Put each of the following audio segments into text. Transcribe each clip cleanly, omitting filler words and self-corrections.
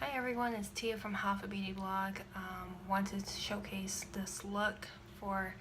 Hi everyone, it's Tia from Half a Beauty Blog. Wanted to showcase this look for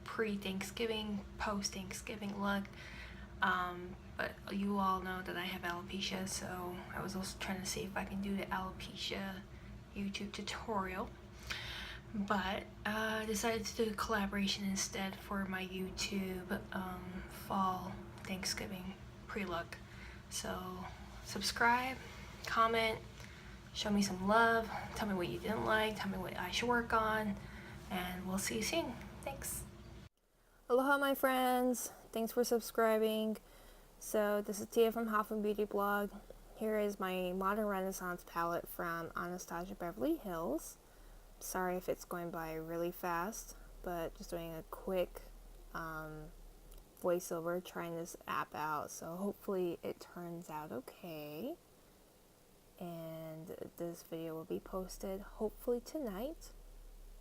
pre-Thanksgiving, post-Thanksgiving look. But you all know that I have alopecia, so I was also trying to see if I can do the alopecia YouTube tutorial. But I decided to do a collaboration instead for my YouTube fall Thanksgiving pre-look. So subscribe, comment, show me some love, tell me what you didn't like, tell me what I should work on, and we'll see you soon. Thanks. Aloha my friends, thanks for subscribing. So this is Tia from Half a Beauty Blog. Here is my Modern Renaissance palette from Anastasia Beverly Hills. Sorry if it's going by really fast, but just doing a quick voiceover trying this app out, so hopefully it turns out okay. And this video will be posted hopefully tonight.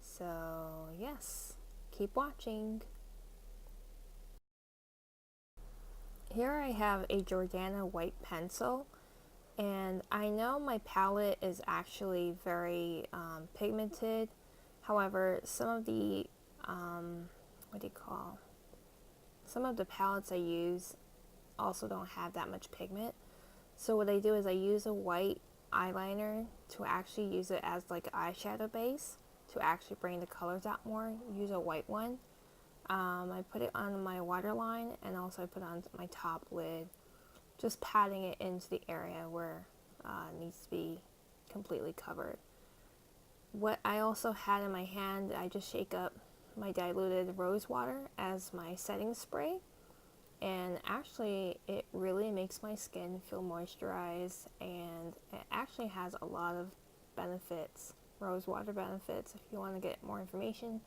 So yes, keep watching. Here I have a Jordana white pencil, and I know my palette is actually very pigmented. However, some of the some of the palettes I use also don't have that much pigment. So what I do is I use a white eyeliner to actually use it as like an eyeshadow base to actually bring the colors out more. Use a white one. I put it on my waterline, and also I put it on my top lid, just patting it into the area where it needs to be completely covered. What I also had in my hand, I just shake up my diluted rose water as my setting spray, and actually it really makes my skin feel moisturized, and it actually has a lot of benefits, rose water benefits. If you want to get more information,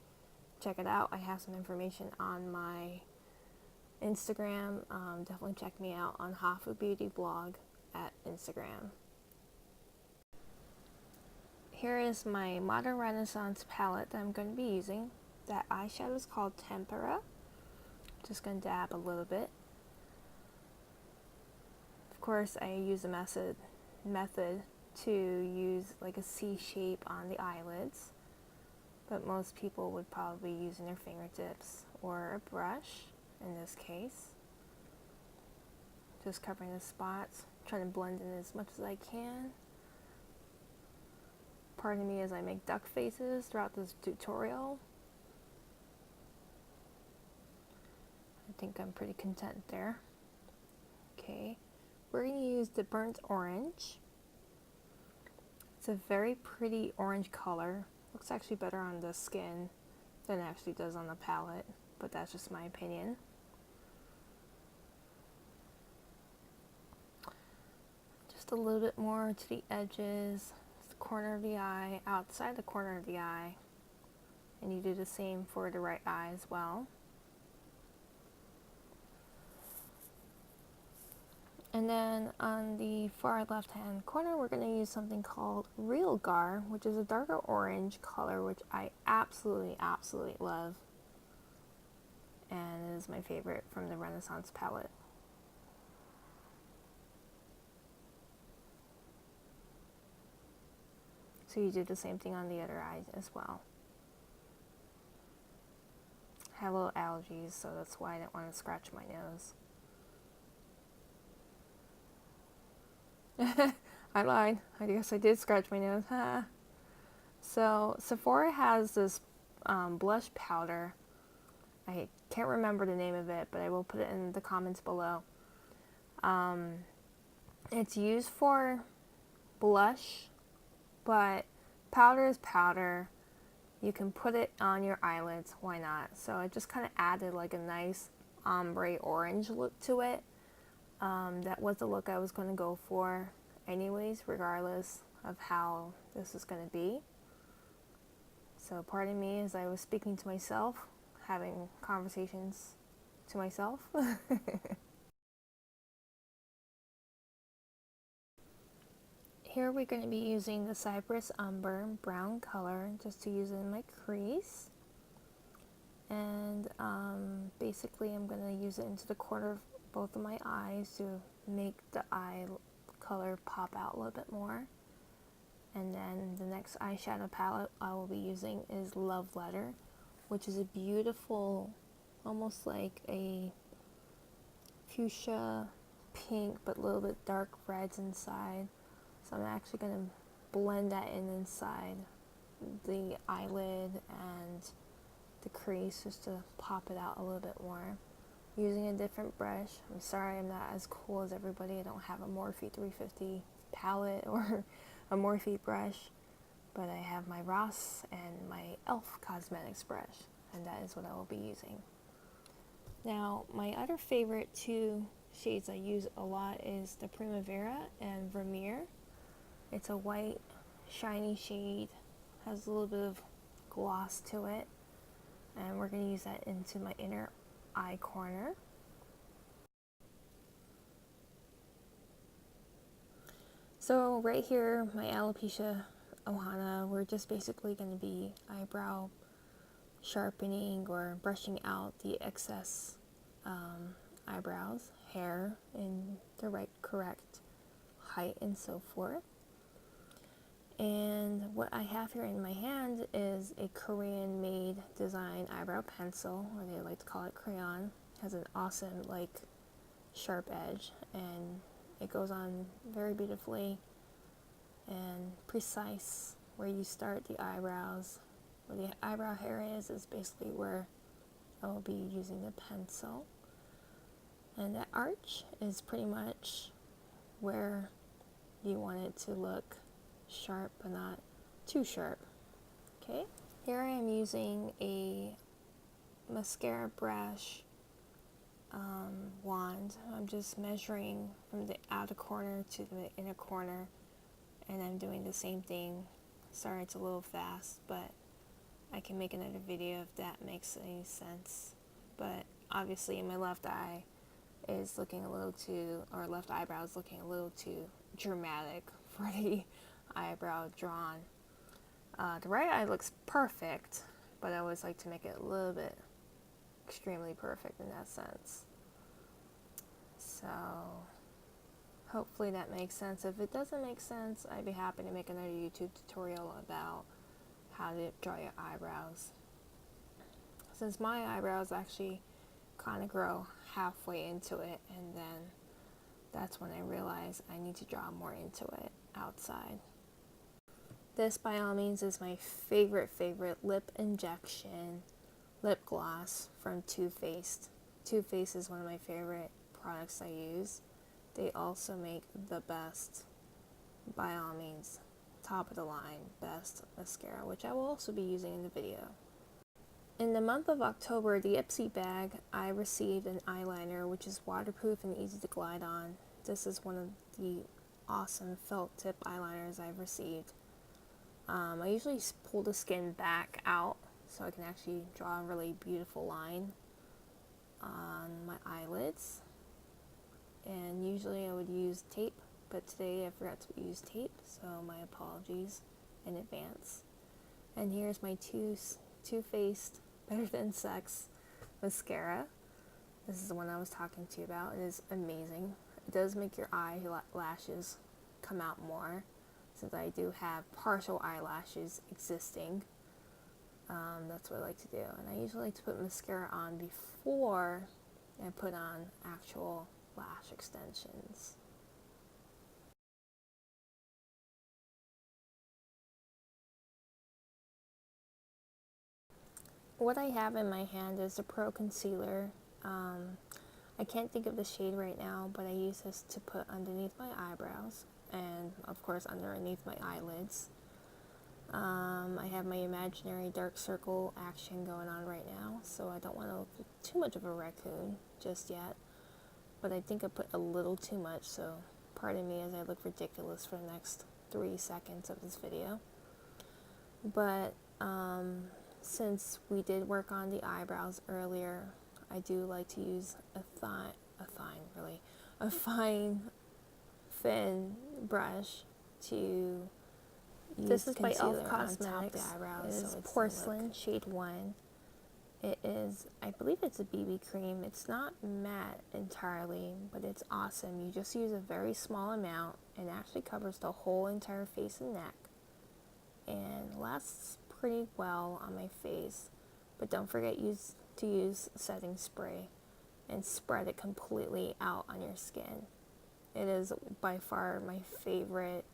check it out. I have some information on my Instagram. Definitely check me out on Half a Beauty Blog at Instagram. Here is my Modern Renaissance palette that I'm going to be using. That eyeshadow is called Tempera. Just going to dab a little bit. Of course, I use a method to use like a C shape on the eyelids, but most people would probably be using their fingertips or a brush in this case. Just covering the spots, trying to blend in as much as I can. Pardon me as I make duck faces throughout this tutorial. I think I'm pretty content there. Okay, we're going to use the burnt orange. It's a very pretty orange color. Looks actually better on the skin than it actually does on the palette, but that's just my opinion. Just a little bit more to the edges, the corner of the eye, outside the corner of the eye, and you do the same for the right eye as well. And then on the far left hand corner, we're going to use something called Realgar, which is a darker orange color, which I absolutely love. And it is my favorite from the Renaissance palette. So you do the same thing on the other eye as well. I have little allergies, so that's why I didn't want to scratch my nose. I lied. I guess I did scratch my nose. So Sephora has this blush powder. I can't remember the name of it, but I will put it in the comments below. It's used for blush, but powder is powder. You can put it on your eyelids, why not? So I just kind of added like a nice ombre orange look to it. That was the look I was going to go for anyways, regardless of how this is going to be. So pardon me as I was speaking to myself, having conversations to myself. Here we're going to be using the Cypres Umber brown color just to use it in my crease. And basically I'm going to use it into the corner of both of my eyes to make the eye color pop out a little bit more. And then the next eyeshadow palette I will be using is Love Letter, which is a beautiful, almost like a fuchsia pink, but a little bit dark reds inside. So I'm actually going to blend that in inside the eyelid and the crease just to pop it out a little bit more. Using a different brush. I'm sorry I'm not as cool as everybody. I don't have a Morphe 350 palette or a Morphe brush, but I have my Ross and my E.L.F. Cosmetics brush, and that is what I will be using. Now, my other favorite two shades I use a lot is the Primavera and Vermeer. It's a white, shiny shade, has a little bit of gloss to it, and we're going to use that into my inner eye corner. So right here, my alopecia ohana, we're just basically going to be eyebrow sharpening or brushing out the excess eyebrows, hair in the right correct height and so forth. And what I have here in my hand is a Korean made design eyebrow pencil, or they like to call it crayon. It has an awesome like sharp edge, and it goes on very beautifully and precise. Where you start the eyebrows, where the eyebrow hair is basically where I will be using the pencil. And that arch is pretty much where you want it to look sharp but not too sharp. Okay, here I am using a mascara brush wand. I'm just measuring from the outer corner to the inner corner, and I'm doing the same thing. Sorry it's a little fast, but I can make another video if that makes any sense. But obviously my left eye is looking a little too, or left eyebrow is looking a little too dramatic for the eyebrow drawn. The right eye looks perfect, but I always like to make it a little bit extremely perfect in that sense. So hopefully that makes sense. If it doesn't make sense, I'd be happy to make another YouTube tutorial about how to draw your eyebrows. Since my eyebrows actually kind of grow halfway into it, and then that's when I realize I need to draw more into it outside. This by all means is my favorite lip injection lip gloss from Too Faced. Too Faced is one of my favorite products I use. They also make the best, by all means, top of the line, best mascara, which I will also be using in the video. In the month of October, the IPSY bag, I received an eyeliner which is waterproof and easy to glide on. This is one of the awesome felt tip eyeliners I've received. I usually pull the skin back out so I can actually draw a really beautiful line on my eyelids. And usually I would use tape, but today I forgot to use tape, so my apologies in advance. And here's my Too Faced Better Than Sex mascara. This is the one I was talking to you about. It is amazing. It does make your eyelashes come out more, since I do have partial eyelashes existing. That's what I like to do. And I usually like to put mascara on before I put on actual lash extensions. What I have in my hand is the Pro Concealer. I can't think of the shade right now, but I use this to put underneath my eyebrows and of course underneath my eyelids. I have my imaginary dark circle action going on right now, so I don't want to look too much of a raccoon just yet. But I think I put a little too much, so pardon me as I look ridiculous for the next 3 seconds of this video. But since we did work on the eyebrows earlier, I do like to use a fine, thin brush to use. This is by E.L.F. Cosmetics. It is Porcelain Shade 1. It is, I believe it's a BB cream. It's not matte entirely, but it's awesome. You just use a very small amount and it actually covers the whole entire face and neck. and lasts pretty well on my face. But don't forget to use setting spray and spread it completely out on your skin. It is by far my favorite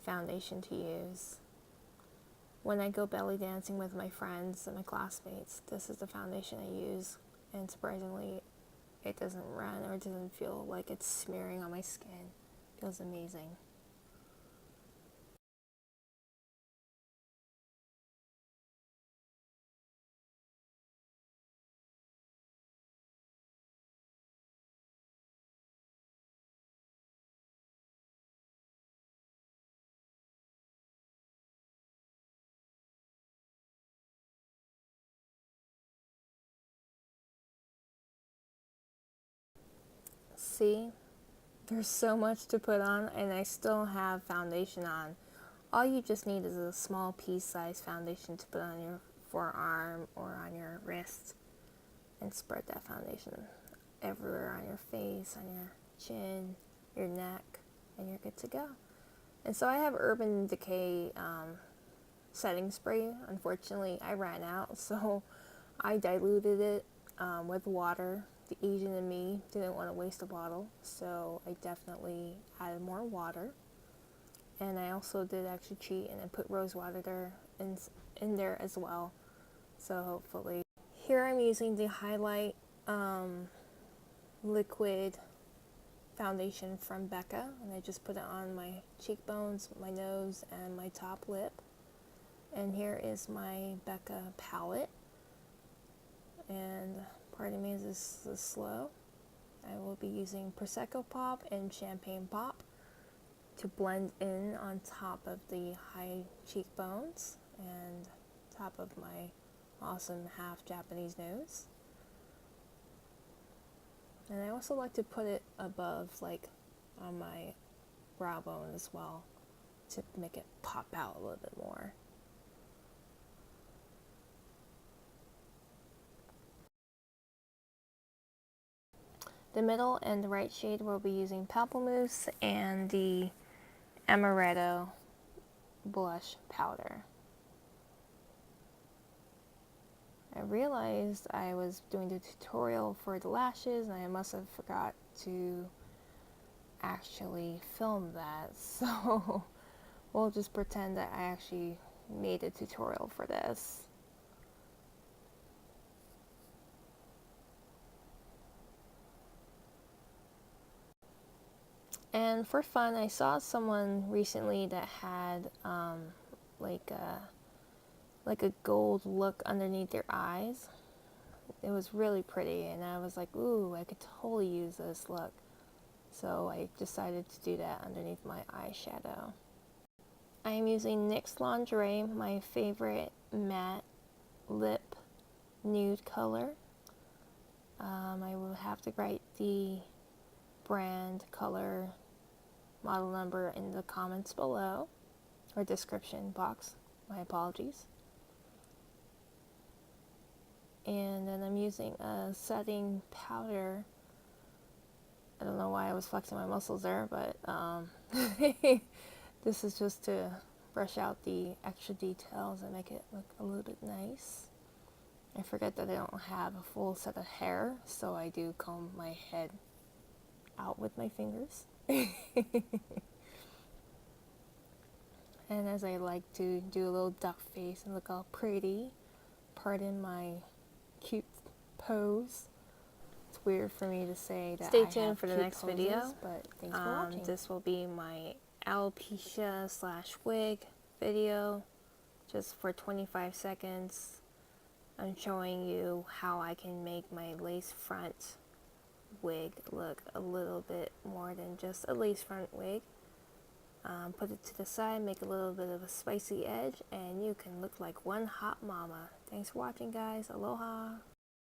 foundation to use. When I go belly dancing with my friends and my classmates, this is the foundation I use, and surprisingly, it doesn't run or it doesn't feel like it's smearing on my skin. It feels amazing. See, there's so much to put on and I still have foundation on. All you just need is a small pea size foundation to put on your forearm or on your wrist and spread that foundation everywhere on your face, on your chin, your neck, and you're good to go. And so I have Urban Decay setting spray. Unfortunately, I ran out, so I diluted it with water. The Asian in me didn't want to waste a bottle, so I definitely added more water. And I also did actually cheat and I put rose water there in there as well. So hopefully, here I'm using the highlight liquid foundation from Becca, and I just put it on my cheekbones, my nose, and my top lip. And here is my Becca palette. And pardon me, this is slow. I will be using Prosecco Pop and Champagne Pop to blend in on top of the high cheekbones and top of my awesome half Japanese nose. And I also like to put it above, like on my brow bone as well, to make it pop out a little bit more. The middle and the right shade we'll be using Pamplemousse and the Amaretto blush powder. I realized I was doing the tutorial for the lashes and I must have forgot to actually film that, so we'll just pretend that I actually made a tutorial for this. And for fun, I saw someone recently that had like a gold look underneath their eyes. It was really pretty, and I was like, ooh, I could totally use this look. So I decided to do that underneath my eyeshadow. I am using NYX Lingerie, my favorite matte lip nude color. I will have to write the brand, color, model number in the comments below, or description box. My apologies. And then I'm using a setting powder. I don't know why I was flexing my muscles there, but this is just to brush out the extra details and make it look a little bit nice. I forget that I don't have a full set of hair, so I do comb my head out with my fingers. And as I like to do a little duck face and look all pretty, pardon my cute pose. It's weird for me to say that. Stay tuned for the next video, but thanks for watching. This will be my alopecia / wig video, just for 25 seconds. I'm showing you how I can make my lace front wig look a little bit more than just a lace front wig. Put it to the side, make a little bit of a spicy edge, and you can look like one hot mama. Thanks for watching, guys. Aloha.